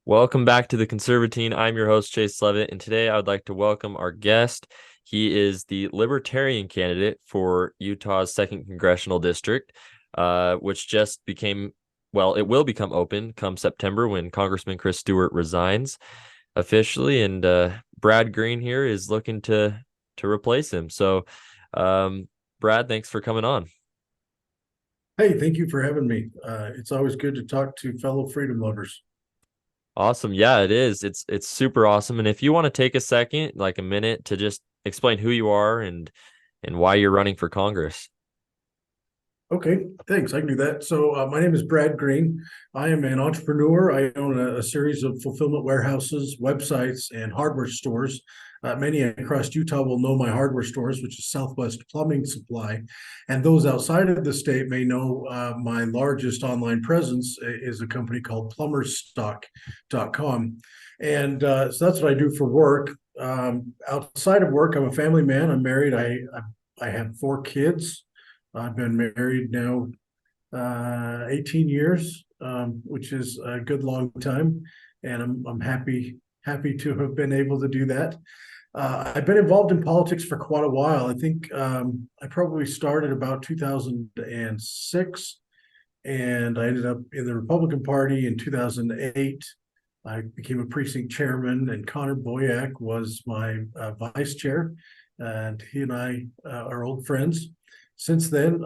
Welcome back to the Conservatine. I'm your host, Chase Levitt, and today I would like to welcome our guest. He is the Libertarian candidate for Utah's 2nd Congressional District, which just became, well, it will become open come September when Congressman Chris Stewart resigns officially, and Brad Green here is looking to replace him. So, Brad, thanks for coming on. Hey, thank you for having me. It's always good to talk to fellow freedom lovers. Awesome. Yeah, it is. It's super awesome. And if you want to take a second, like a minute, to just explain who you are and why you're running for Congress. Okay, thanks. I can do that. So, my name is Brad Green. I am an entrepreneur. I own a series of fulfillment warehouses, websites, and hardware stores. Many across Utah will know my hardware stores, which is Southwest Plumbing Supply. And those outside of the state may know my largest online presence is a company called plumberstock.com. And so that's what I do for work. Outside of work, I'm a family man. I'm married. I have 4 kids. I've been married now 18 years, which is a good long time, and I'm happy to have been able to do that. I've been involved in politics for quite a while. I think I probably started about 2006, and I ended up in the Republican Party in 2008. I became a precinct chairman, and Connor Boyack was my vice chair, and he and I are old friends. Since then,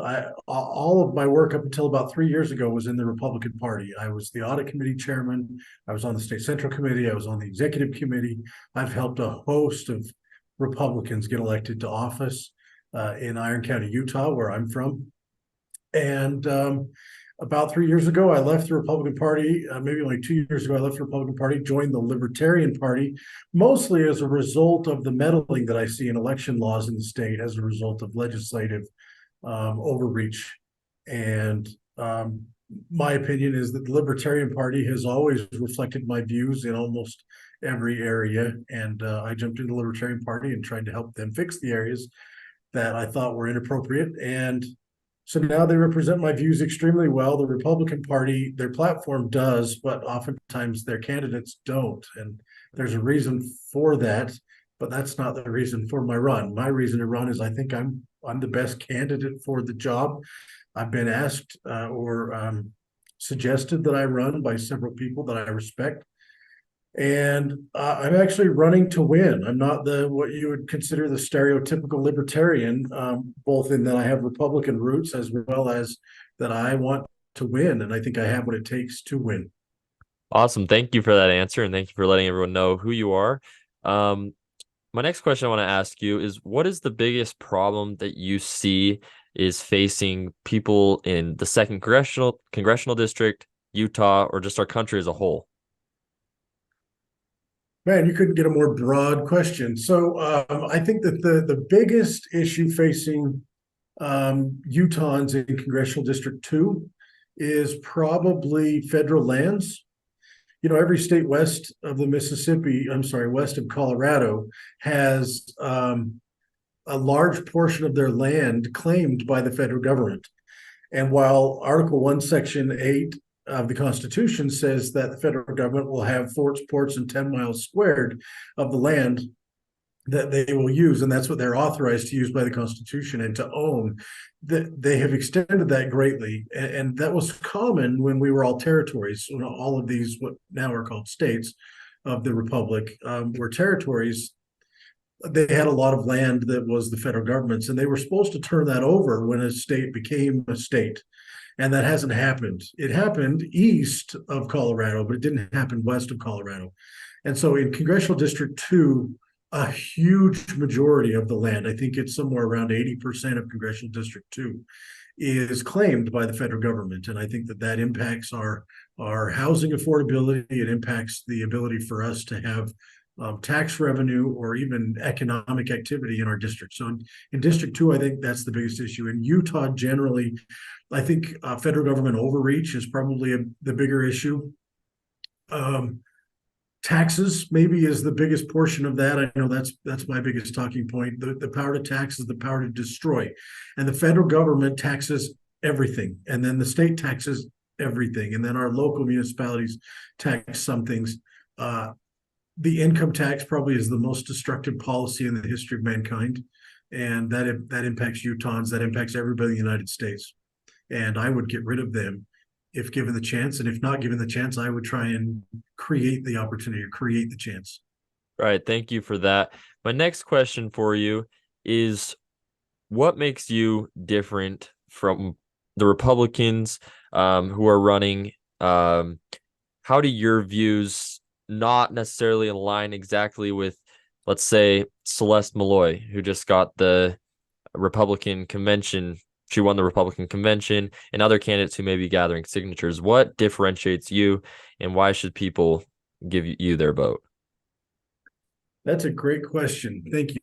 all of my work up until about 3 years ago was in the Republican Party. I was the audit committee chairman. I was on the state central committee. I was on the executive committee. I've helped a host of Republicans get elected to office in Iron County, Utah, where I'm from. And about 3 years ago, I left the Republican Party. Maybe only 2 years ago, I left the Republican Party, joined the Libertarian Party, mostly as a result of the meddling that I see in election laws in the state as a result of legislative overreach. And my opinion is that the Libertarian Party has always reflected my views in almost every area. And I jumped into the Libertarian Party and tried to help them fix the areas that I thought were inappropriate. And so now they represent my views extremely well. The Republican Party, their platform does, but oftentimes their candidates don't. And there's a reason for that, but that's not the reason for my run. My reason to run is I think I'm the best candidate for the job. I've been asked or suggested that I run by several people that I respect, and I'm actually running to win. I'm not the what you would consider the stereotypical libertarian, both in that I have Republican roots as well as that I want to win, and I think I have what it takes to win. Awesome. Thank you for that answer, and thank you for letting everyone know who you are. Um, my next question I want to ask you is, what is the biggest problem that you see is facing people in the 2nd Congressional District, Utah, or just our country as a whole? Man, you couldn't get a more broad question. So I think that the biggest issue facing Utahns in Congressional District 2 is probably federal lands. You know, every state west of the Mississippi, I'm sorry, west of Colorado, has a large portion of their land claimed by the federal government. And while Article 1, Section 8 of the Constitution says that the federal government will have forts, ports, and 10 miles squared of the land that they will use, and that's what they're authorized to use by the Constitution and to own, that they have extended that greatly. And that was common when we were all territories. You know, all of these, what now are called states of the Republic, were territories. They had a lot of land that was the federal government's, and they were supposed to turn that over when a state became a state. And that hasn't happened. It happened east of Colorado, but it didn't happen west of Colorado. And so in Congressional District 2, a huge majority of the land, I think it's somewhere around 80% of Congressional District 2, is claimed by the federal government. And I think that that impacts our housing affordability. It impacts the ability for us to have tax revenue or even economic activity in our district. So in District 2, I think that's the biggest issue. In Utah, generally, I think federal government overreach is probably the bigger issue. Taxes maybe is the biggest portion of that. I know that's my biggest talking point. The power to tax is the power to destroy. And the federal government taxes everything. And then the state taxes everything. And then our local municipalities tax some things. The income tax probably is the most destructive policy in the history of mankind. And that impacts Utahns, that impacts everybody in the United States. And I would get rid of them if given the chance. And if not given the chance, I would try and create the opportunity or create the chance. Right. Thank you for that. My next question for you is, what makes you different from the Republicans who are running? How do your views not necessarily align exactly with, let's say, Celeste Malloy, who just got the Republican convention? She won the Republican convention, and other candidates who may be gathering signatures. What differentiates you, and why should people give you their vote? That's a great question. Thank you.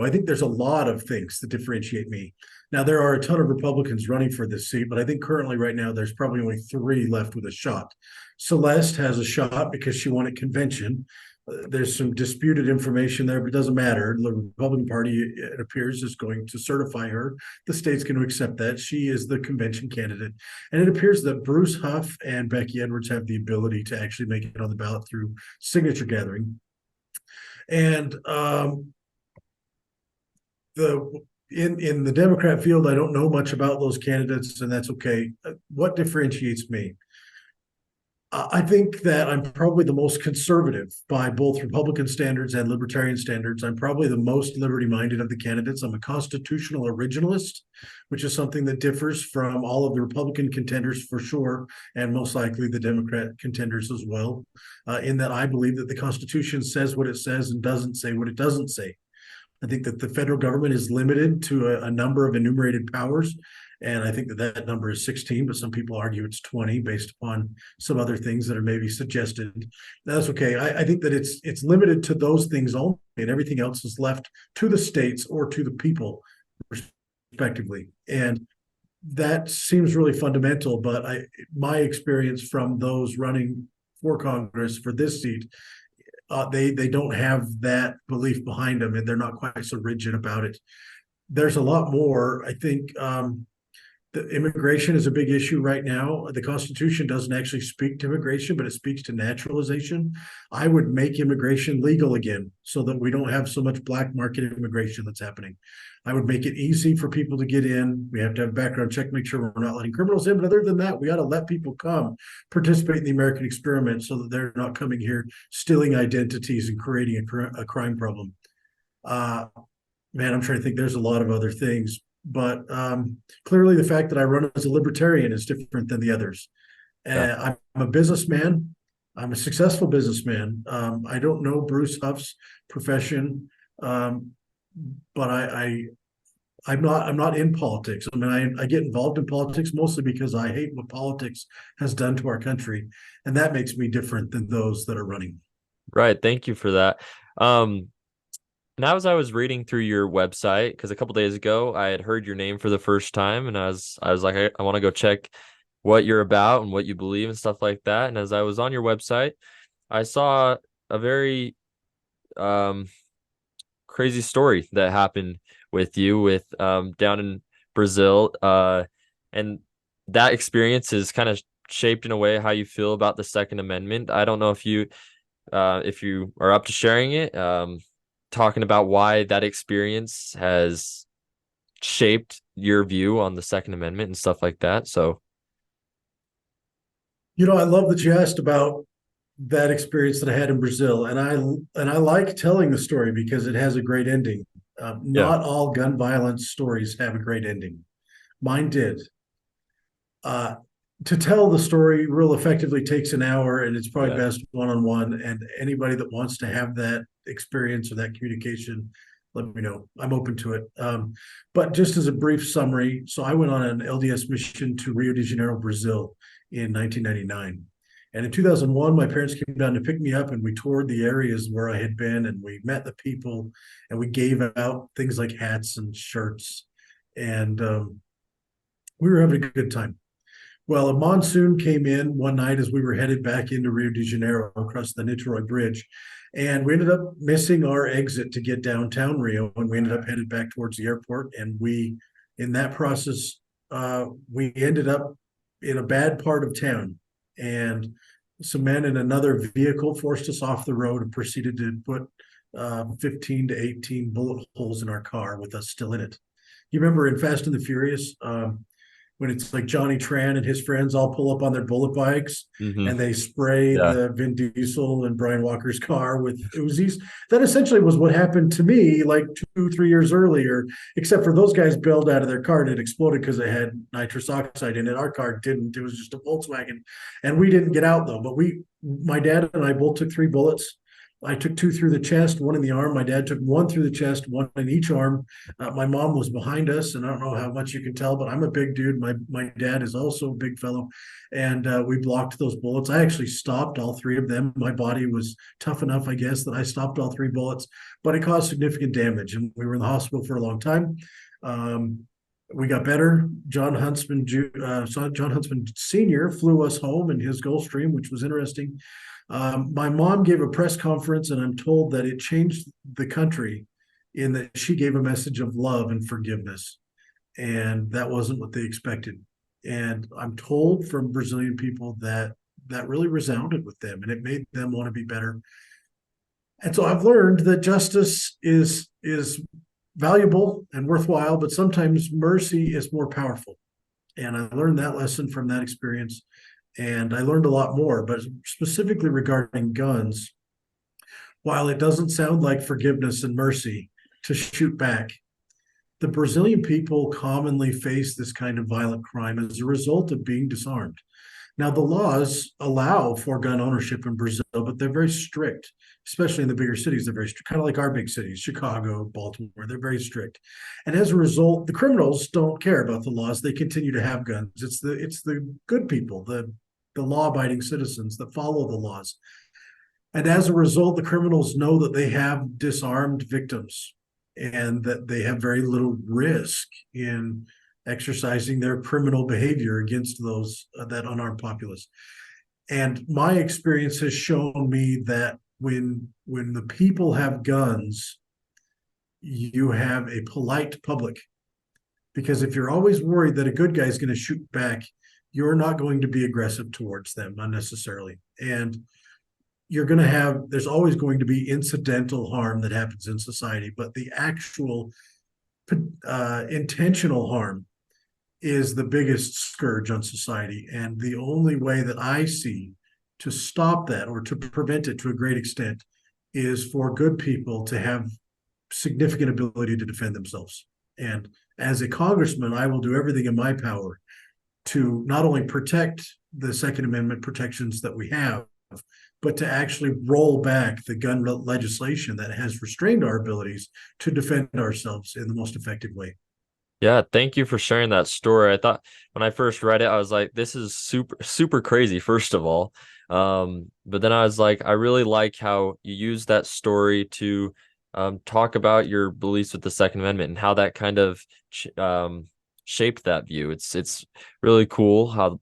I think there's a lot of things that differentiate me. Now, there are a ton of Republicans running for this seat, but I think currently, right now, there's probably only three left with a shot. Celeste has a shot because she won at convention. There's some disputed information there, but it doesn't matter. The Republican Party, it appears, is going to certify her. The state's going to accept that. She is the convention candidate. And it appears that Bruce Huff and Becky Edwards have the ability to actually make it on the ballot through signature gathering. And in the Democrat field, I don't know much about those candidates, and that's okay. What differentiates me? I think that I'm probably the most conservative by both Republican standards and Libertarian standards. I'm probably the most liberty-minded of the candidates. I'm a constitutional originalist, which is something that differs from all of the Republican contenders for sure, and most likely the Democrat contenders as well, in that I believe that the Constitution says what it says and doesn't say what it doesn't say. I think that the federal government is limited to a number of enumerated powers. And I think that that number is 16, but some people argue it's 20 based upon some other things that are maybe suggested. That's okay. I think that it's limited to those things only, and everything else is left to the states or to the people, respectively. And that seems really fundamental, but my experience from those running for Congress for this seat, they don't have that belief behind them, and they're not quite so rigid about it. There's a lot more. I think the immigration is a big issue right now. The Constitution doesn't actually speak to immigration, but it speaks to naturalization. I would make immigration legal again so that we don't have so much black market immigration that's happening. I would make it easy for people to get in. We have to have a background check, make sure we're not letting criminals in. But other than that, we got to let people come participate in the American experiment so that they're not coming here stealing identities and creating a crime problem. Man, I'm trying to think. There's a lot of other things. But clearly the fact that I run as a libertarian is different than the others. I'm a businessman. I'm a successful businessman. I don't know Bruce Huff's profession, but I'm not in politics. I mean, I get involved in politics mostly because I hate what politics has done to our country, and that makes me different than those that are running. Right. Thank you for that. Now, as I was reading through your website, because a couple days ago I had heard your name for the first time, and I was like, I want to go check what you're about and what you believe and stuff like that. And as I was on your website, I saw a very crazy story that happened with you with down in Brazil, and that experience is kind of shaped in a way how you feel about the Second Amendment. I don't know if you are up to sharing it. Talking about why that experience has shaped your view on the Second Amendment and stuff like that. So, I love that you asked about that experience that I had in Brazil, and I like telling the story because it has a great ending. yeah, Not all gun violence stories have a great ending. Mine did. To tell the story real effectively takes an hour, and it's probably yeah, best one-on-one. And anybody that wants to have that experience or that communication, let me know. I'm open to it. But just as a brief summary, so I went on an LDS mission to Rio de Janeiro, Brazil in 1999. And in 2001, my parents came down to pick me up, and we toured the areas where I had been, and we met the people, and we gave out things like hats and shirts. And we were having a good time. Well, a monsoon came in one night as we were headed back into Rio de Janeiro across the Niterói Bridge, and we ended up missing our exit to get downtown Rio, and we ended up headed back towards the airport. And in that process, we ended up in a bad part of town, and some men in another vehicle forced us off the road and proceeded to put 15 to 18 bullet holes in our car with us still in it. You remember in Fast and the Furious, when it's like Johnny Tran and his friends all pull up on their bullet bikes Hmm. and they spray Yeah. the Vin Diesel and Brian Walker's car with Uzis. That essentially was what happened to me like 2, 3 years earlier, except for those guys bailed out of their car and it exploded because it had nitrous oxide in it. Our car didn't. It was just a Volkswagen. And we didn't get out though. But my dad and I both took 3 bullets. I took 2 through the chest, 1 in the arm. My dad took 1 through the chest, 1 in each arm. My mom was behind us, and I don't know how much you can tell, but I'm a big dude. My dad is also a big fellow, and we blocked those bullets. I actually stopped all 3 of them. My body was tough enough, I guess, that I stopped all 3 bullets, but it caused significant damage, and we were in the hospital for a long time. We got better. John Huntsman Sr. flew us home in his Gulfstream, which was interesting. My mom gave a press conference, and I'm told that it changed the country in that she gave a message of love and forgiveness. And that wasn't what they expected. And I'm told from Brazilian people that that really resounded with them and it made them want to be better. And so I've learned that justice is valuable and worthwhile, but sometimes mercy is more powerful. And I learned that lesson from that experience. And I learned a lot more, but specifically regarding guns, while it doesn't sound like forgiveness and mercy to shoot back, the Brazilian people commonly face this kind of violent crime as a result of being disarmed. Now, the laws allow for gun ownership in Brazil, but they're very strict, especially in the bigger cities. They're very strict, kind of like our big cities, Chicago, Baltimore. They're very strict. And as a result, the criminals don't care about the laws. They continue to have guns. It's the good people, the law-abiding citizens that follow the laws. And as a result, the criminals know that they have disarmed victims and that they have very little risk in exercising their criminal behavior against those that unarmed populace. And my experience has shown me that when the people have guns, you have a polite public. Because if you're always worried that a good guy is going to shoot back, you're not going to be aggressive towards them unnecessarily. And there's always going to be incidental harm that happens in society, but the actual intentional harm is the biggest scourge on society. And the only way that I see to stop that or to prevent it to a great extent is for good people to have significant ability to defend themselves. And as a congressman, I will do everything in my power to not only protect the Second Amendment protections that we have, but to actually roll back the gun legislation that has restrained our abilities to defend ourselves in the most effective way. Yeah, thank you for sharing that story. I thought when I first read it, I was like, this is super, super crazy, first of all. But then I was like, I really like how you use that story to talk about your beliefs with the Second Amendment and how that kind of shaped that view. It's really cool how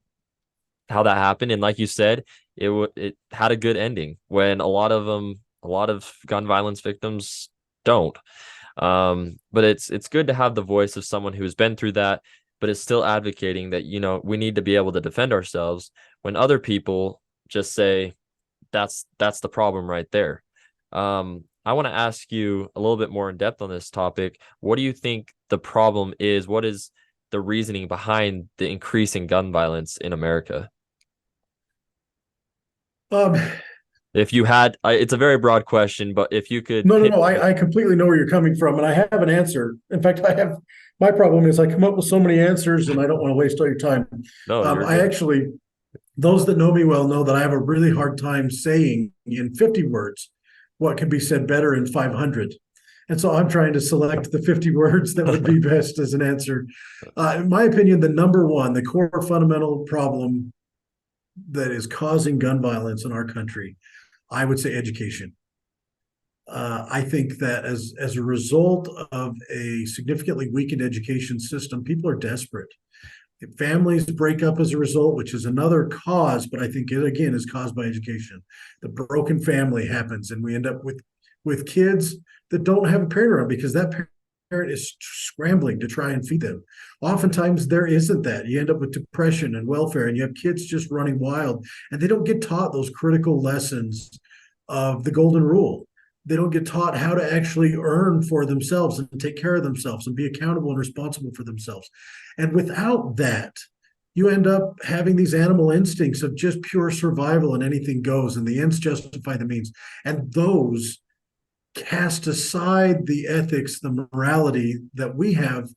that happened. And like you said, it had a good ending when a lot of gun violence victims don't. But it's good to have the voice of someone who's been through that, but is still advocating that, we need to be able to defend ourselves when other people just say that's the problem right there. I want to ask you a little bit more in depth on this topic. What do you think the problem is? What is the reasoning behind the increasing gun violence in America? Um, If you had, it's a very broad question, but if you could no. I completely know where you're coming from, and I have an answer. In fact, my problem is I come up with so many answers, and I don't want to waste all your time. No, you're I good. actually, those that know me well know that I have a really hard time saying in 50 words what can be said better in 500. And so I'm trying to select the 50 words that would be best as an answer. In my opinion, the core fundamental problem that is causing gun violence in our country, I would say education. I think that as a result of a significantly weakened education system, people are desperate. Families break up as a result, which is another cause, but I think it again is caused by education. The broken family happens, and we end up with kids that don't have a parent around because that is scrambling to try and feed them. Oftentimes there isn't that. You end up with depression and welfare, and you have kids just running wild, and they don't get taught those critical lessons of the golden rule. They don't get taught how to actually earn for themselves and take care of themselves and be accountable and responsible for themselves. And without that, you end up having these animal instincts of just pure survival and anything goes, and the ends justify the means. And those cast aside the ethics, the morality that we have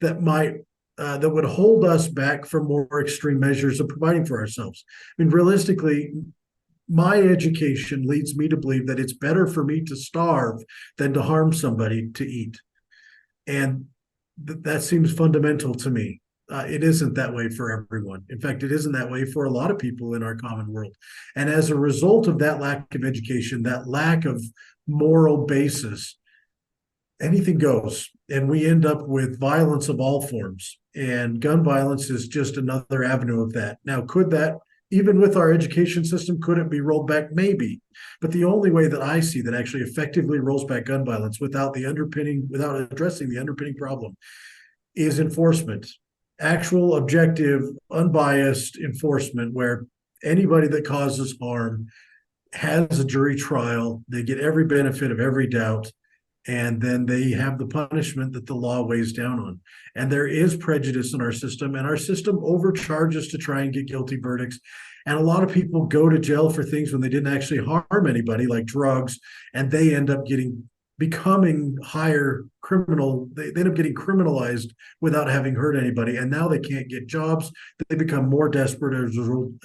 that might that would hold us back from more extreme measures of providing for ourselves. I mean, realistically, my education leads me to believe that it's better for me to starve than to harm somebody to eat. And that seems fundamental to me. It isn't that way for everyone. In fact, it isn't that way for a lot of people in our common world. And as a result of that lack of education, that lack of moral basis, anything goes. And we end up with violence of all forms. And gun violence is just another avenue of that. Now, could that, even with our education system, could it be rolled back? Maybe. But the only way that I see that actually effectively rolls back gun violence without addressing the underpinning problem is enforcement. Actual, objective, unbiased enforcement where anybody that causes harm has a jury trial, they get every benefit of every doubt, and then they have the punishment that the law weighs down on. And there is prejudice in our system, and our system overcharges to try and get guilty verdicts. And a lot of people go to jail for things when they didn't actually harm anybody, like drugs, and they end up becoming higher criminal. They end up getting criminalized without having hurt anybody. And now they can't get jobs. They become more desperate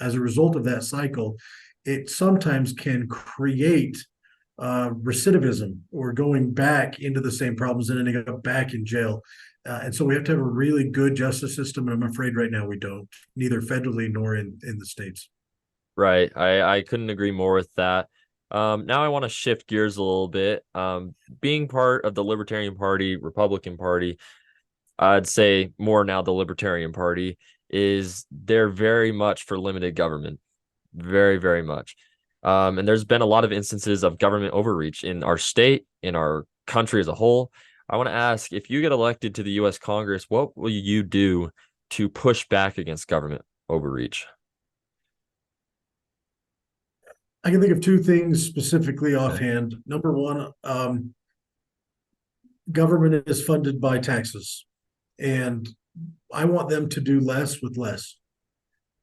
as a result of that cycle. It sometimes can create recidivism or going back into the same problems and ending up back in jail. And so we have to have a really good justice system. And I'm afraid right now we don't, neither federally nor in the states. Right. I couldn't agree more with that. Now I want to shift gears a little bit. Being part of the Libertarian Party, Republican Party, I'd say more now the Libertarian Party they're very much for limited government. Very, very much. And there's been a lot of instances of government overreach in our state, in our country as a whole. I want to ask, if you get elected to the U.S. Congress, what will you do to push back against government overreach? I can think of two things specifically offhand. Number one, government is funded by taxes, and I want them to do less with less.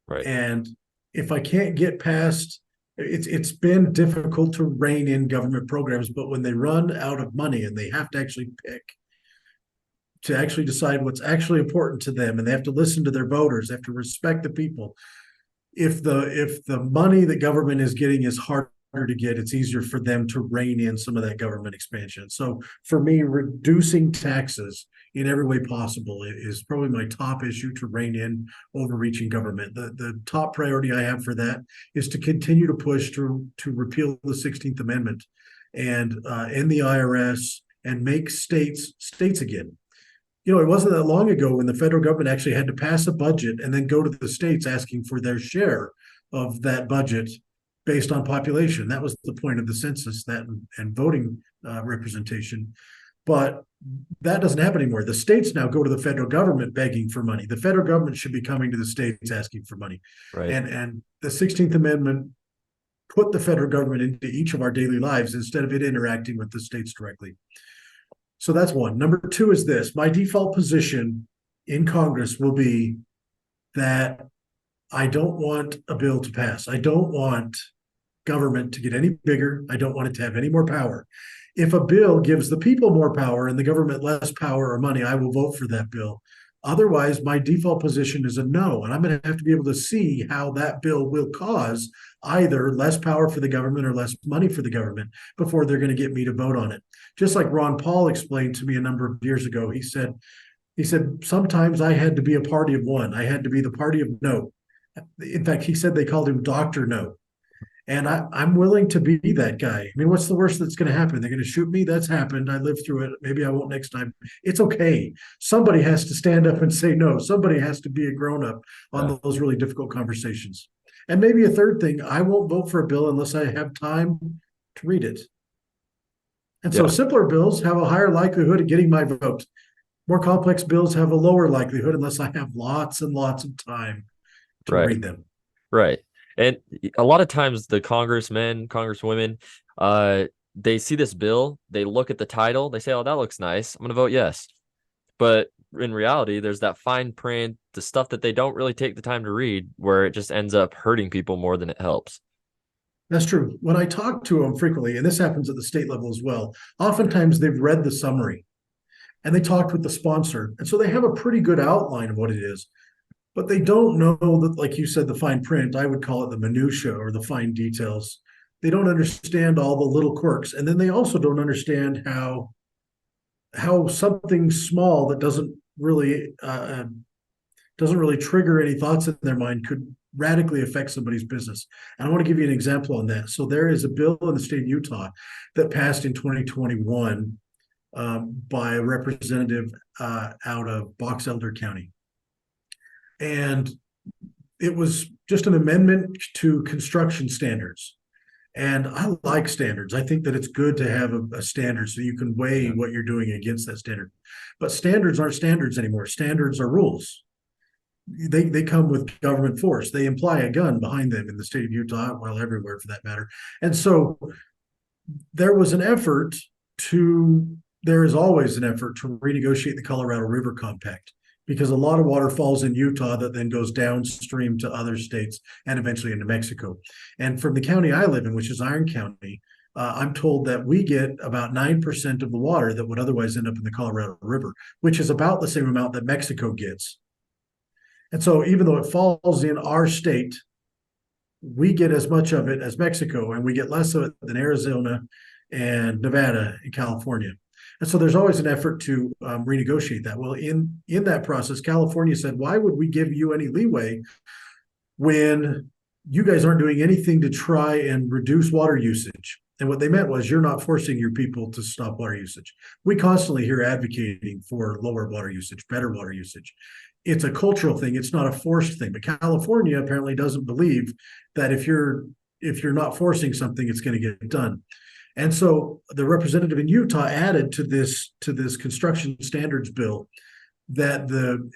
Right. And if I can't get past, it's been difficult to rein in government programs, but when they run out of money and they have to actually pick to actually decide what's actually important to them, and they have to listen to their voters, they have to respect the people. If the money that government is getting is harder to get, it's easier for them to rein in some of that government expansion. So for me, reducing taxes in every way possible is probably my top issue to rein in overreaching government. The top priority I have for that is to continue to push to repeal the 16th Amendment and end the IRS and make states again. You know, it wasn't that long ago when the federal government actually had to pass a budget and then go to the states asking for their share of that budget based on population. That was the point of the census, that and voting representation. But that doesn't happen anymore. The states now go to the federal government begging for money. The federal government should be coming to the states asking for money. Right. And the 16th Amendment put the federal government into each of our daily lives instead of it interacting with the states directly. So that's one. Number two is this. My default position in Congress will be that I don't want a bill to pass. I don't want government to get any bigger. I don't want it to have any more power. If a bill gives the people more power and the government less power or money, I will vote for that bill. Otherwise, my default position is a no. And I'm going to have to be able to see how that bill will cause either less power for the government or less money for the government before they're going to get me to vote on it. Just like Ron Paul explained to me a number of years ago, he said, sometimes I had to be a party of one. I had to be the party of no. In fact, he said they called him Dr. No. And I'm willing to be that guy. I mean, what's the worst that's going to happen? They're going to shoot me. That's happened. I lived through it. Maybe I won't next time. It's okay. Somebody has to stand up and say no. Somebody has to be a grown-up on those really difficult conversations. And maybe a third thing, I won't vote for a bill unless I have time to read it. And so Yeah. simpler bills have a higher likelihood of getting my vote. More complex bills have a lower likelihood unless I have lots and lots of time to Right. read them. Right. And a lot of times the congressmen, congresswomen, they see this bill, they look at the title, they say, "Oh, that looks nice. I'm going to vote yes." But in reality, there's that fine print, the stuff that they don't really take the time to read, where it just ends up hurting people more than it helps. That's true. When I talk to them frequently, and this happens at the state level as well, oftentimes they've read the summary and they talked with the sponsor. And so they have a pretty good outline of what it is, but they don't know that, like you said, the fine print. I would call it the minutia or the fine details. They don't understand all the little quirks. And then they also don't understand how something small that doesn't really trigger any thoughts in their mind could radically affect somebody's business. And I want to give you an example on that. So there is a bill in the state of Utah that passed in 2021 by a representative out of Box Elder County. And it was just an amendment to construction standards. And I like standards. I think that it's good to have a standard so you can weigh Yeah. what you're doing against that standard. But standards aren't standards anymore. Standards are rules. They come with government force. They imply a gun behind them in the state of Utah, well, everywhere for that matter. And so there was an effort there is always an effort to renegotiate the Colorado River Compact because a lot of water falls in Utah that then goes downstream to other states and eventually into Mexico. And from the county I live in, which is Iron County, I'm told that we get about 9% of the water that would otherwise end up in the Colorado River, which is about the same amount that Mexico gets. And so even though it falls in our state, we get as much of it as Mexico, and we get less of it than Arizona and Nevada and California. And so there's always an effort to renegotiate that. Well, in that process, California said, "Why would we give you any leeway when you guys aren't doing anything to try and reduce water usage?" And what they meant was, you're not forcing your people to stop water usage. We constantly hear advocating for lower water usage, better water usage. It's a cultural thing. It's not a forced thing. But California apparently doesn't believe that if you're not forcing something, it's going to get done. And so the representative in Utah added to this construction standards bill that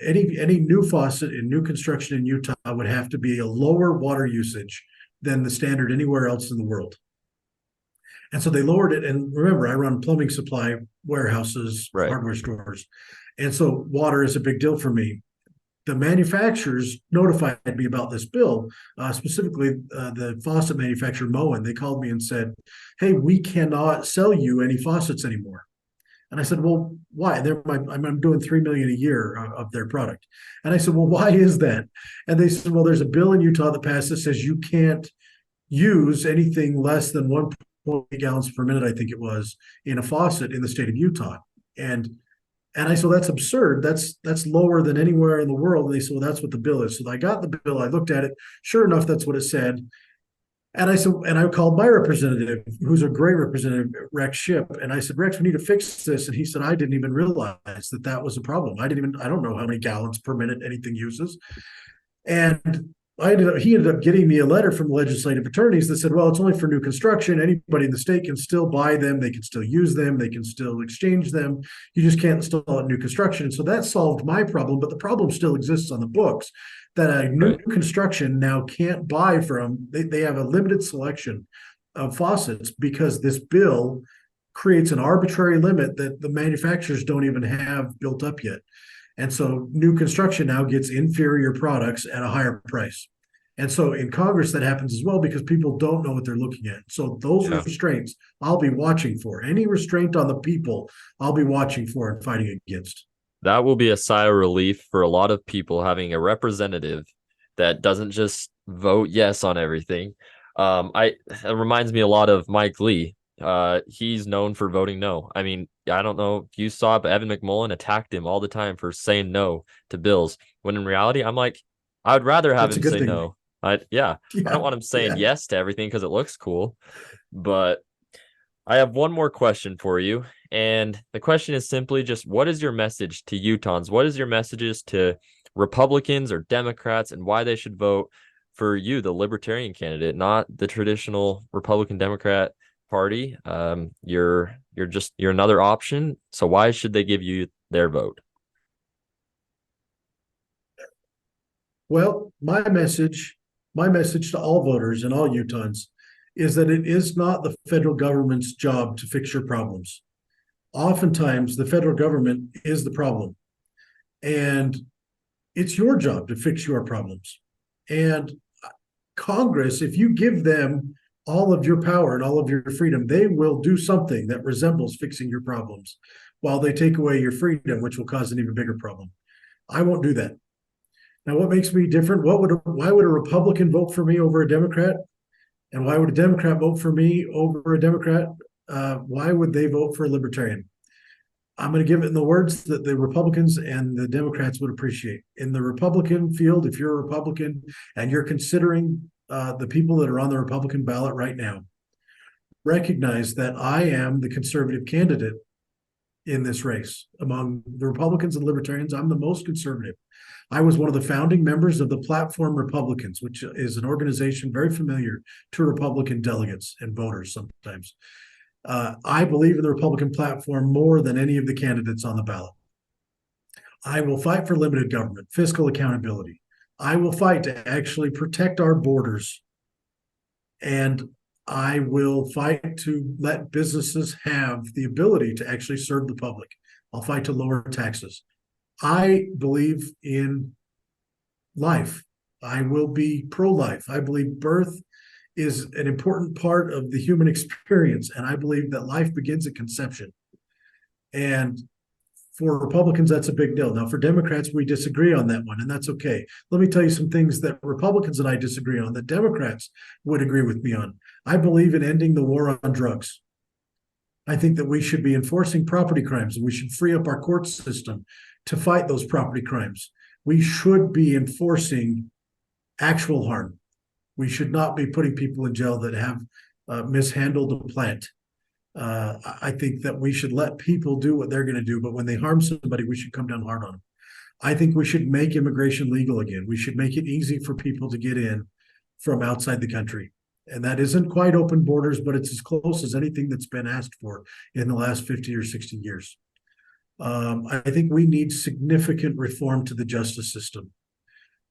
any new faucet in new construction in Utah would have to be a lower water usage than the standard anywhere else in the world. And so they lowered it. And remember, I run plumbing supply warehouses, Right. hardware stores. And so water is a big deal for me. The manufacturers notified me about this bill, specifically the faucet manufacturer Moen. They called me and said, "Hey, we cannot sell you any faucets anymore." And I said, "Well, why?" I'm doing 3 million a year of their product. And I said, "Well, why is that?" And they said, "Well, there's a bill in Utah that passed that says you can't use anything less than 1.8 gallons per minute, I think it was, in a faucet in the state of Utah." And I said, "That's absurd. That's lower than anywhere in the world." And they said, "Well, that's what the bill is." So I got the bill. I looked at it. Sure enough, that's what it said. And I said, and I called my representative, who's a great representative, Rex Ship. And I said, "Rex, we need to fix this." And he said, "I didn't even realize that was a problem. I don't know how many gallons per minute anything uses." And he ended up getting me a letter from the legislative attorneys that said, "Well, it's only for new construction. Anybody in the state can still buy them. They can still use them. They can still exchange them. You just can't install it in new construction." And so that solved my problem, but the problem still exists on the books that a new Right. construction now can't buy from. They have a limited selection of faucets because this bill creates an arbitrary limit that the manufacturers don't even have built up yet. And so new construction now gets inferior products at a higher price. And so in Congress, that happens as well because people don't know what they're looking at. So those Yeah. restraints I'll be watching for. Any restraint on the people, I'll be watching for and fighting against. That will be a sigh of relief for a lot of people having a representative that doesn't just vote yes on everything. It reminds me a lot of Mike Lee. He's known for voting no. I mean, I don't know if you saw it, but Evan McMullen attacked him all the time for saying no to bills. When in reality, I'm like, I would rather have That's a him good say thing. no. I don't Yeah. want him saying Yeah. yes to everything because it looks cool. But I have one more question for you. And the question is simply just what is your message to Utahns? What is your messages to Republicans or Democrats and why they should vote for you, the Libertarian candidate, not the traditional Republican Democrat party. You're another option. So why should they give you their vote? Well, my message to all voters and all Utahns is that it is not the federal government's job to fix your problems. Oftentimes, the federal government is the problem, and it's your job to fix your problems. And Congress, if you give them all of your power and all of your freedom, they will do something that resembles fixing your problems while they take away your freedom, which will cause an even bigger problem. I won't do that. Now, what makes me different? Why would a Republican vote for me over a Democrat? And why would a Democrat vote for me over a Democrat? Why would they vote for a Libertarian? I'm going to give it in the words that the Republicans and the Democrats would appreciate. In the Republican field, if you're a Republican and you're considering the people that are on the Republican ballot right now, recognize that I am the conservative candidate in this race. Among the Republicans and Libertarians, I'm the most conservative. I was one of the founding members of the Platform Republicans, which is an organization very familiar to Republican delegates and voters sometimes. I believe in the Republican platform more than any of the candidates on the ballot. I will fight for limited government, fiscal accountability. I will fight to actually protect our borders. And I will fight to let businesses have the ability to actually serve the public. I'll fight to lower taxes. I believe in life. I will be pro-life. I believe birth is an important part of the human experience, and I believe that life begins at conception. And for Republicans, that's a big deal. Now, for Democrats, we disagree on that one, and that's okay. Let me tell you some things that Republicans and I disagree on that Democrats would agree with me on. I believe in ending the war on drugs. I think that we should be enforcing property crimes, and we should free up our court system to fight those property crimes. We should be enforcing actual harm. We should not be putting people in jail that have mishandled a plant. I think that we should let people do what they're going to do, but when they harm somebody, we should come down hard on them. I think we should make immigration legal again. We should make it easy for people to get in from outside the country. And that isn't quite open borders, but it's as close as anything that's been asked for in the last 50 or 60 years. I think we need significant reform to the justice system.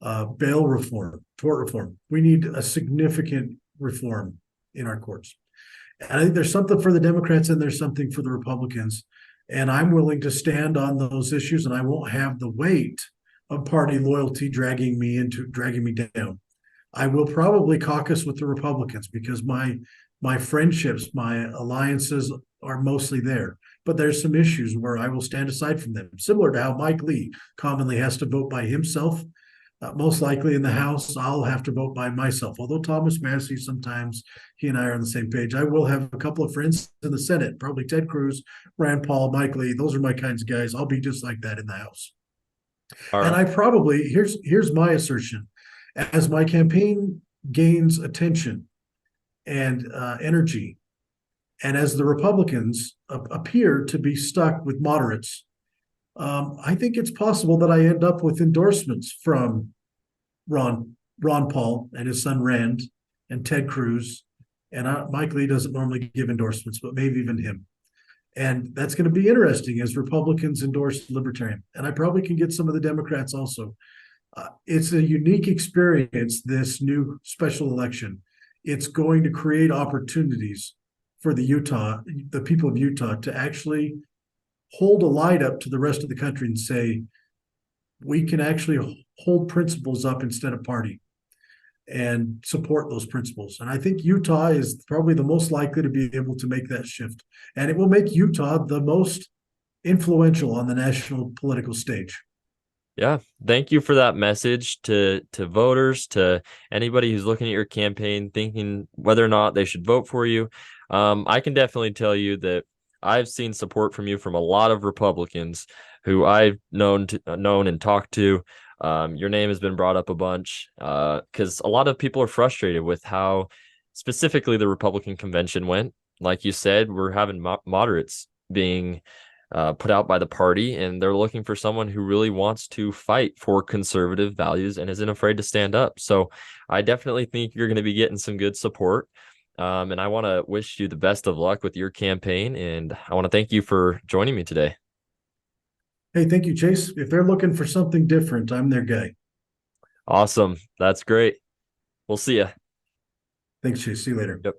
Bail reform, tort reform. We need a significant reform in our courts. And I think there's something for the Democrats and there's something for the Republicans. And I'm willing to stand on those issues, and I won't have the weight of party loyalty dragging me down. I will probably caucus with the Republicans because my friendships, my alliances are mostly there. But there's some issues where I will stand aside from them, similar to how Mike Lee commonly has to vote by himself. Most likely in the House, I'll have to vote by myself. Although Thomas Massey, sometimes he and I are on the same page. I will have a couple of friends in the Senate, probably Ted Cruz, Rand Paul, Mike Lee. Those are my kinds of guys. I'll be just like that in the House. All And right. I probably, here's my assertion. As my campaign gains attention and energy, and as the Republicans appear to be stuck with moderates, I think it's possible that I end up with endorsements from Ron Paul and his son Rand and Ted Cruz. And Mike Lee doesn't normally give endorsements, but maybe even him. And that's going to be interesting as Republicans endorse Libertarian. And I probably can get some of the Democrats also. It's a unique experience, this new special election. It's going to create opportunities for the people of Utah, to actually hold a light up to the rest of the country and say, we can actually hold principles up instead of party and support those principles. And I think Utah is probably the most likely to be able to make that shift. And it will make Utah the most influential on the national political stage. Yeah. Thank you for that message to voters, to anybody who's looking at your campaign, thinking whether or not they should vote for you. I can definitely tell you that I've seen support from you from a lot of Republicans who I've known and talked to. Your name has been brought up a bunch because a lot of people are frustrated with how specifically the Republican convention went. Like you said, we're having moderates being put out by the party, and they're looking for someone who really wants to fight for conservative values and isn't afraid to stand up. So I definitely think you're going to be getting some good support. And I want to wish you the best of luck with your campaign. And I want to thank you for joining me today. Hey, thank you, Chase. If they're looking for something different, I'm their guy. Awesome. That's great. We'll see you. Thanks, Chase. See you later. Yep.